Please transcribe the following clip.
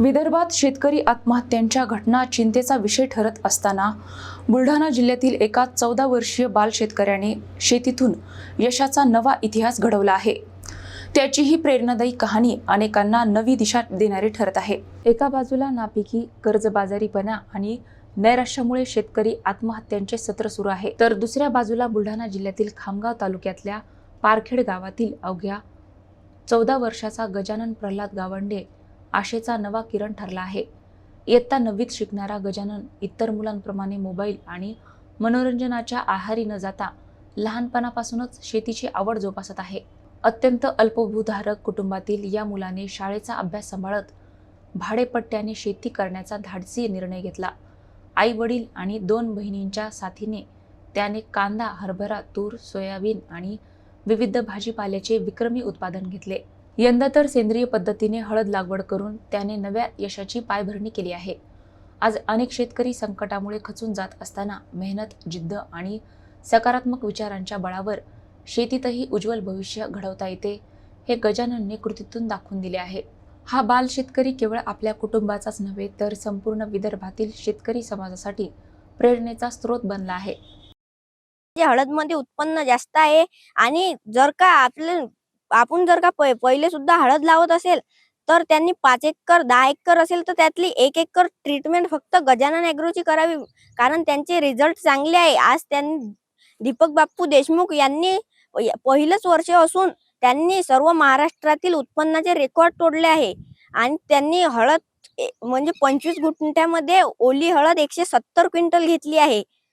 विदर्भात शेतकरी आत्महत्यांच्या घटना चिंतेचा विषय ठरत असताना बुलढाणा जिल्ह्यातील एका 14 वर्षीय बाल शेतकऱ्याने शेतीतून यशाचा नवा इतिहास घडवला आहे। त्याची ही प्रेरणादायी कहाणी अनेकांना नवी दिशा देणारी ठरत आहे। एका बाजूला नापिकी, कर्जबाजारीपणा आणि नैराश्यामुळे शेतकरी आत्महत्यांचे सत्र सुरू आहे, तर दुसऱ्या बाजूला बुलढाणा जिल्ह्यातील खामगाव तालुक्यातल्या पारखेड गावातील अवघ्या 14 वर्षाचा गजानन प्रल्हाद गावंडे आशेचा नवा किरण ठरला आहे। इयत्ता 9वीत शिकणारा गजानन इतर मुलांप्रमाणे मोबाईल आणि मनोरंजनाच्या आहारी न जाता लहानपणापासूनच शेतीची आवड जोपासत आहे। अत्यंत अल्पभूधारक कुटुंबातील या मुलाने शाळेचा अभ्यास सांभाळत भाडेपट्ट्याने शेती करण्याचा धाडसी निर्णय घेतला। आई वडील आणि 2 बहिणींच्या साथीने त्याने कांदा, हरभरा, तूर, सोयाबीन आणि विविध भाजीपाल्याचे विक्रमी उत्पादन घेतले। यंदा तर सेंद्रिय पद्धतीने हळद लागवड करून त्याने नव्या यशाची पायभरणी केली आहे। आज अनेक शेतकरी संकटामुळे खचून जात असताना मेहनत, जिद्द आणि सकारात्मक विचारांच्या बळावर शेतीतही उज्ज्वल भविष्य घडवता येते, हे गजाननने कृतीतून दाखवून दिले आहे। हा बाल शेतकरी केवळ आपल्या कुटुंबाचाच नव्हे तर संपूर्ण विदर्भातील शेतकरी समाजासाठी प्रेरणेचा स्रोत बनला आहे। हळदमध्ये उत्पन्न जास्त आहे आणि जर का आपण जर का पहिले सुद्धा हळद लावत असेल तर त्यांनी 5 एकर 10 एकर असेल तर त्यातली 1 एकर ट्रीटमेंट फक्त गजानन ॲग्रोची करावी, कारण त्यांचे रिझल्ट चांगले आहे। आज त्यांनी दीपक बाप्पू देशमुख यांनी पहिलंच वर्ष असून त्यांनी सर्व महाराष्ट्रातील उत्पन्नाचे रेकॉर्ड तोडले आहे आणि त्यांनी हळद म्हणजे 25 गुंठ्यामध्ये ओली हळद 170 क्विंटल घेतली आहे।